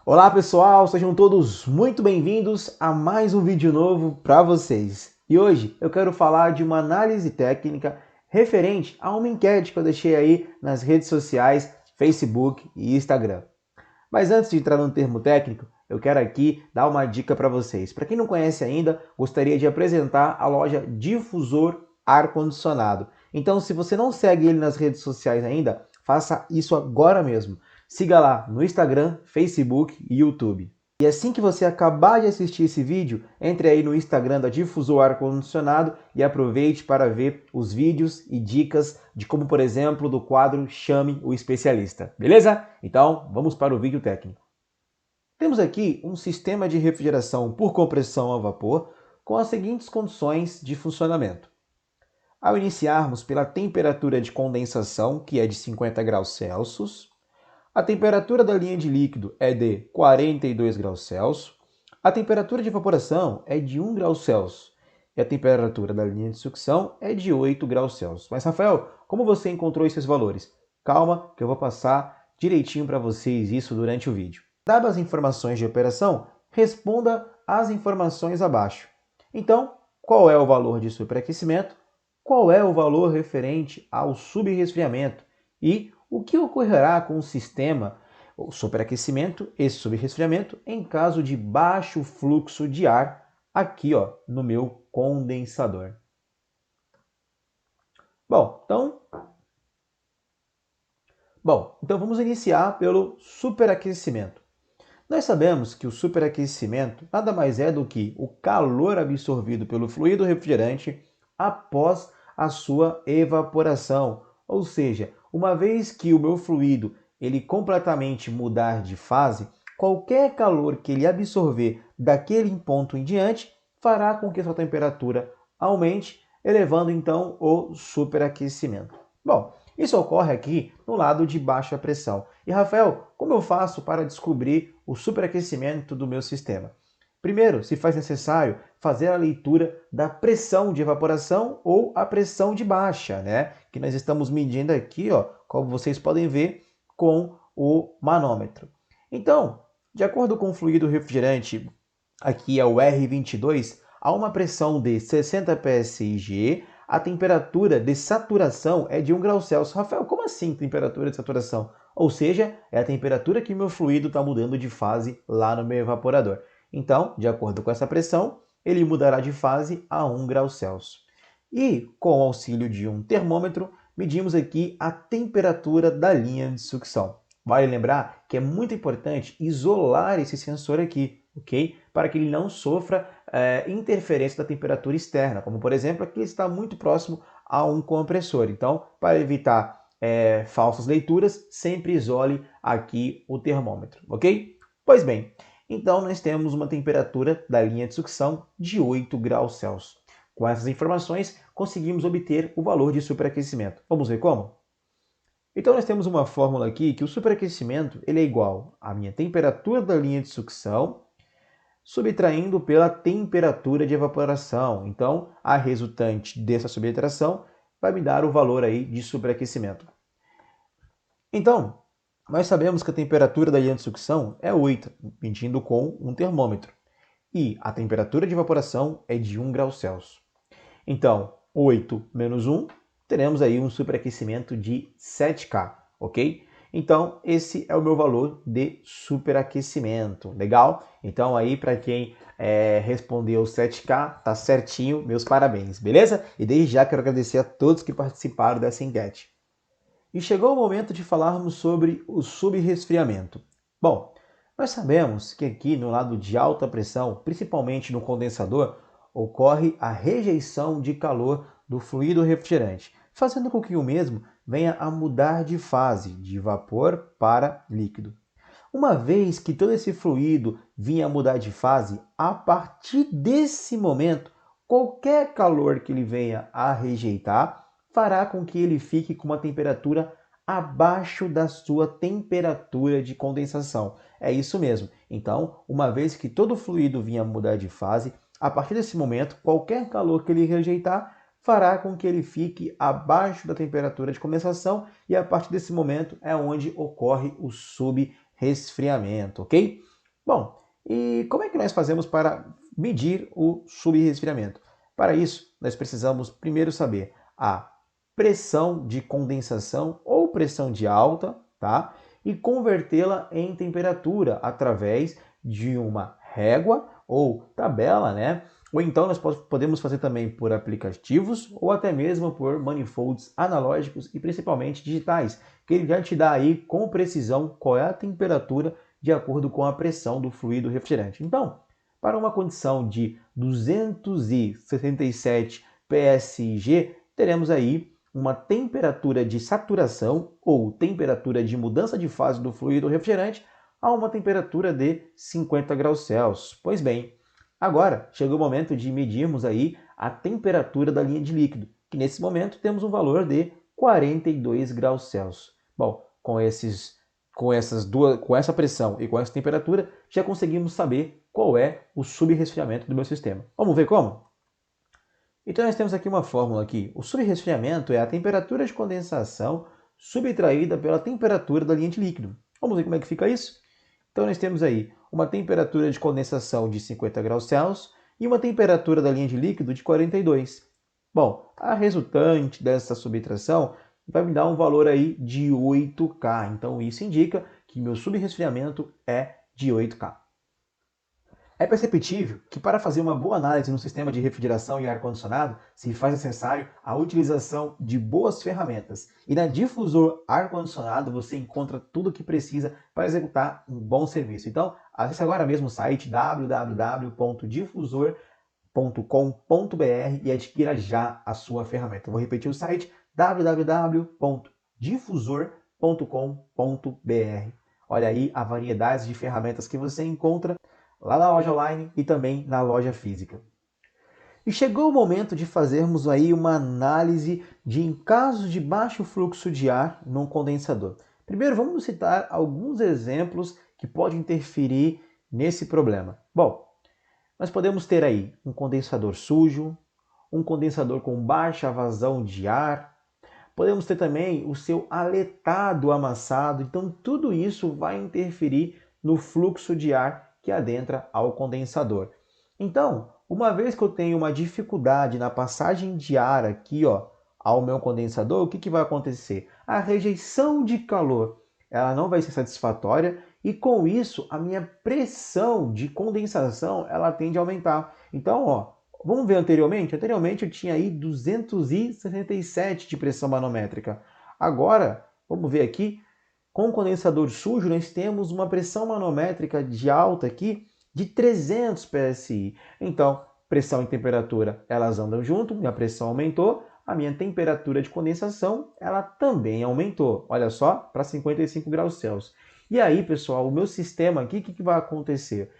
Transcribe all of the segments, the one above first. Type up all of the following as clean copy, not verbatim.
Olá pessoal, sejam todos muito bem-vindos a mais um vídeo novo para vocês. E hoje eu quero falar de uma análise técnica referente a uma enquete que eu deixei aí nas redes sociais, Facebook e Instagram. Mas antes de entrar no termo técnico, eu quero aqui dar uma dica para vocês. Para quem não conhece ainda, gostaria de apresentar a loja Difusor Ar-Condicionado. Então, se você não segue ele nas redes sociais ainda, faça isso agora mesmo. Siga lá no Instagram, Facebook e YouTube. E assim que você acabar de assistir esse vídeo, entre aí no Instagram da Difusor Ar-Condicionado e aproveite para ver os vídeos e dicas de como, por exemplo, do quadro Chame o Especialista. Beleza? Então, vamos para o vídeo técnico. Temos aqui um sistema de refrigeração por compressão a vapor com as seguintes condições de funcionamento. Ao iniciarmos pela temperatura de condensação, que é de 50 graus Celsius, a temperatura da linha de líquido é de 42 graus Celsius, a temperatura de evaporação é de 1 grau Celsius e a temperatura da linha de sucção é de 8 graus Celsius. Mas, Rafael, como você encontrou esses valores? Calma, que eu vou passar direitinho para vocês isso durante o vídeo. Dadas as informações de operação, responda às informações abaixo. Então, qual é o valor de superaquecimento? Qual é o valor referente ao subresfriamento? E o que ocorrerá com o sistema, o superaquecimento e subresfriamento, em caso de baixo fluxo de ar aqui no meu condensador? Então vamos iniciar pelo superaquecimento. Nós sabemos que o superaquecimento nada mais é do que o calor absorvido pelo fluido refrigerante após a sua evaporação. Ou seja, uma vez que o meu fluido ele completamente mudar de fase, qualquer calor que ele absorver daquele ponto em diante fará com que sua temperatura aumente, elevando então o superaquecimento. Bom, isso ocorre aqui no lado de baixa pressão. E Rafael, como eu faço para descobrir o superaquecimento do meu sistema? Primeiro, se faz necessário fazer a leitura da pressão de evaporação ou a pressão de baixa, né? Que nós estamos medindo aqui, como vocês podem ver, com o manômetro. Então, de acordo com o fluido refrigerante, aqui é o R22, a uma pressão de 60 psig, a temperatura de saturação é de 1 grau Celsius. Rafael, como assim temperatura de saturação? Ou seja, é a temperatura que meu fluido está mudando de fase lá no meu evaporador. Então, de acordo com essa pressão, ele mudará de fase a 1 grau Celsius. E, com o auxílio de um termômetro, medimos aqui a temperatura da linha de sucção. Vale lembrar que é muito importante isolar esse sensor aqui, ok? Para que ele não sofra interferência da temperatura externa, como por exemplo, aqui está muito próximo a um compressor. Então, para evitar falsas leituras, sempre isole aqui o termômetro, ok? Pois bem, então nós temos uma temperatura da linha de sucção de 8 graus Celsius. Com essas informações, conseguimos obter o valor de superaquecimento. Vamos ver como? Então nós temos uma fórmula aqui que o superaquecimento ele é igual à minha temperatura da linha de sucção subtraindo pela temperatura de evaporação. Então, a resultante dessa subtração vai me dar o valor aí de superaquecimento. Então, nós sabemos que a temperatura da linha de sucção é 8, medindo com um termômetro. E a temperatura de evaporação é de 1 grau Celsius. Então, 8 menos 1, teremos aí um superaquecimento de 7K, ok? Então, esse é o meu valor de superaquecimento, legal? Então, aí, para quem respondeu 7K, tá certinho, meus parabéns, beleza? E desde já quero agradecer a todos que participaram dessa enquete. E chegou o momento de falarmos sobre o subresfriamento. Bom, nós sabemos que aqui no lado de alta pressão, principalmente no condensador, ocorre a rejeição de calor do fluido refrigerante, fazendo com que o mesmo venha a mudar de fase, de vapor para líquido. Uma vez que todo esse fluido vinha a mudar de fase, a partir desse momento, qualquer calor que ele venha a rejeitar fará com que ele fique com uma temperatura abaixo da sua temperatura de condensação. É isso mesmo. Então, uma vez que todo o fluido vinha a mudar de fase, a partir desse momento, qualquer calor que ele rejeitar fará com que ele fique abaixo da temperatura de condensação e a partir desse momento é onde ocorre o subresfriamento, ok? Bom, e como é que nós fazemos para medir o subresfriamento? Para isso, nós precisamos primeiro saber a pressão de condensação ou pressão de alta, tá? E convertê-la em temperatura através de uma régua ou tabela, né? Ou então nós podemos fazer também por aplicativos ou até mesmo por manifolds analógicos e principalmente digitais, que ele já te dá aí com precisão qual é a temperatura de acordo com a pressão do fluido refrigerante. Então, para uma condição de 267 psig, teremos aí uma temperatura de saturação ou temperatura de mudança de fase do fluido refrigerante a uma temperatura de 50 graus Celsius. Pois bem, agora chegou o momento de medirmos aí a temperatura da linha de líquido, que nesse momento temos um valor de 42 graus Celsius. Bom, com essa pressão e com essa temperatura, já conseguimos saber qual é o subresfriamento do meu sistema. Vamos ver como? Então nós temos aqui uma fórmula aqui. O subresfriamento é a temperatura de condensação subtraída pela temperatura da linha de líquido. Vamos ver como é que fica isso? Então nós temos aí uma temperatura de condensação de 50 graus Celsius e uma temperatura da linha de líquido de 42. Bom, a resultante dessa subtração vai me dar um valor aí de 8K. Então isso indica que meu subresfriamento é de 8K. É perceptível que para fazer uma boa análise no sistema de refrigeração e ar-condicionado se faz necessário a utilização de boas ferramentas. E na Difusor ar-condicionado você encontra tudo o que precisa para executar um bom serviço. Então, acesse agora mesmo o site www.difusor.com.br e adquira já a sua ferramenta. Eu vou repetir o site www.difusor.com.br. Olha aí a variedade de ferramentas que você encontra lá na loja online e também na loja física. E chegou o momento de fazermos aí uma análise de em casos de baixo fluxo de ar num condensador. Primeiro vamos citar alguns exemplos que podem interferir nesse problema. Bom, nós podemos ter aí um condensador sujo, um condensador com baixa vazão de ar, podemos ter também o seu aletado amassado, então tudo isso vai interferir no fluxo de ar que adentra ao condensador. Então, uma vez que eu tenho uma dificuldade na passagem de ar aqui, ó, ao meu condensador, o que vai acontecer? A rejeição de calor ela não vai ser satisfatória e com isso a minha pressão de condensação ela tende a aumentar. Então, ó, vamos ver anteriormente? Anteriormente eu tinha aí 267 de pressão manométrica. Agora, vamos ver aqui, com o condensador sujo, nós temos uma pressão manométrica de alta aqui de 300 psi. Então, pressão e temperatura, elas andam junto, minha pressão aumentou, a minha temperatura de condensação, ela também aumentou. Olha só, para 55 graus Celsius. E aí, pessoal, o meu sistema aqui, o que vai acontecer?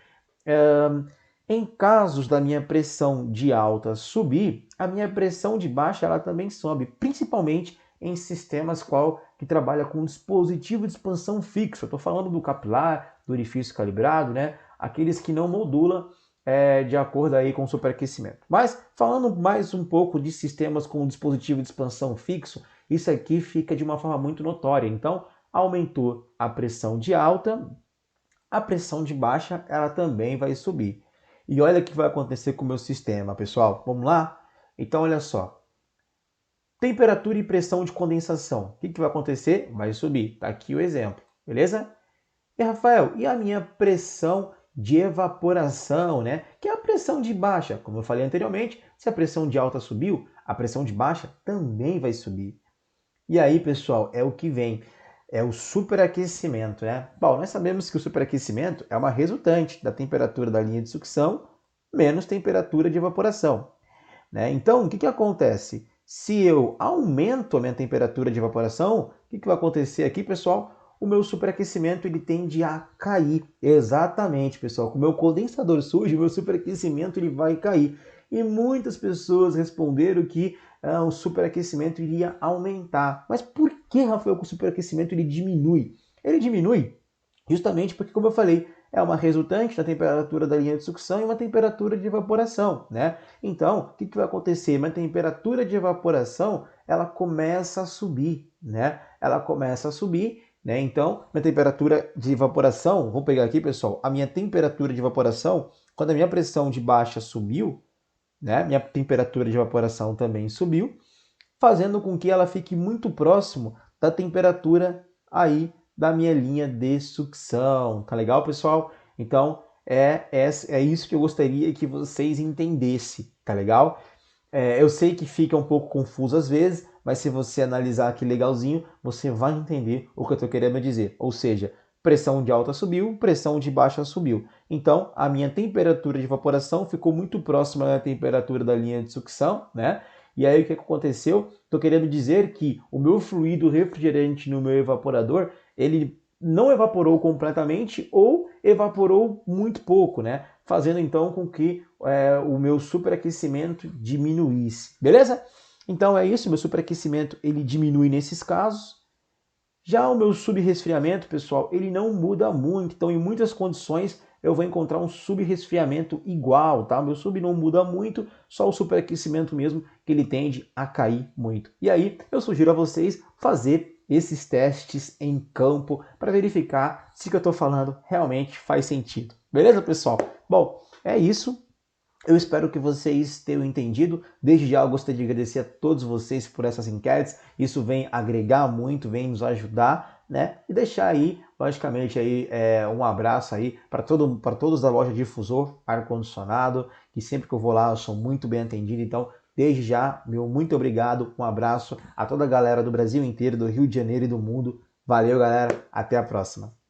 Em casos da minha pressão de alta subir, a minha pressão de baixa ela também sobe, principalmente em sistemas que trabalha com dispositivo de expansão fixo. Eu estou falando do capilar, do orifício calibrado, né? Aqueles que não modulam de acordo aí com o superaquecimento. Mas falando mais um pouco de sistemas com dispositivo de expansão fixo, isso aqui fica de uma forma muito notória. Então, aumentou a pressão de alta, a pressão de baixa ela também vai subir. E olha o que vai acontecer com o meu sistema, pessoal. Vamos lá? Então, olha só. Temperatura e pressão de condensação. O que vai acontecer? Vai subir. Está aqui o exemplo. Beleza? E, Rafael, e a minha pressão de evaporação, né? Que é a pressão de baixa. Como eu falei anteriormente, se a pressão de alta subiu, a pressão de baixa também vai subir. E aí, pessoal, é o que vem. É o superaquecimento, né? Bom, nós sabemos que o superaquecimento é uma resultante da temperatura da linha de sucção menos temperatura de evaporação, né? Então, o que acontece? Se eu aumento a minha temperatura de evaporação, o que vai acontecer aqui, pessoal? O meu superaquecimento ele tende a cair. Exatamente, pessoal. Com o meu condensador sujo, o meu superaquecimento ele vai cair. E muitas pessoas responderam que o superaquecimento iria aumentar. Mas por que, Rafael, que o superaquecimento ele diminui? Ele diminui justamente porque, como eu falei, é uma resultante da temperatura da linha de sucção e uma temperatura de evaporação, né? Então, o que vai acontecer? Uma temperatura de evaporação, ela começa a subir, né? Ela começa a subir né? Então, minha temperatura de evaporação, vou pegar aqui, pessoal, a minha temperatura de evaporação, quando a minha pressão de baixa subiu, né? Minha temperatura de evaporação também subiu, fazendo com que ela fique muito próximo da temperatura aí da minha linha de sucção. Tá legal, pessoal? Então, é isso que eu gostaria que vocês entendessem, tá legal? Eu sei que fica um pouco confuso às vezes, mas se você analisar aqui legalzinho, você vai entender o que eu estou querendo dizer. Ou seja, pressão de alta subiu, pressão de baixa subiu. Então, a minha temperatura de evaporação ficou muito próxima da temperatura da linha de sucção, né? E aí o que aconteceu? Estou querendo dizer que o meu fluido refrigerante no meu evaporador, ele não evaporou completamente ou evaporou muito pouco, né? Fazendo então com que o meu superaquecimento diminuísse, beleza? Então é isso, meu superaquecimento ele diminui nesses casos. Já o meu subresfriamento, pessoal, ele não muda muito, então em muitas condições eu vou encontrar um subresfriamento igual, tá? Meu sub não muda muito, só o superaquecimento mesmo que ele tende a cair muito. E aí eu sugiro a vocês fazer esses testes em campo para verificar se o que eu estou falando realmente faz sentido. Beleza, pessoal? Bom, é isso. Eu espero que vocês tenham entendido. Desde já eu gostaria de agradecer a todos vocês por essas enquetes. Isso vem agregar muito, vem nos ajudar, né? E deixar aí, logicamente, aí, um abraço aí para todos da loja Difusor Ar-Condicionado, que sempre que eu vou lá eu sou muito bem atendido. Então, desde já, meu muito obrigado, um abraço a toda a galera do Brasil inteiro, do Rio de Janeiro e do mundo. Valeu, galera. Até a próxima.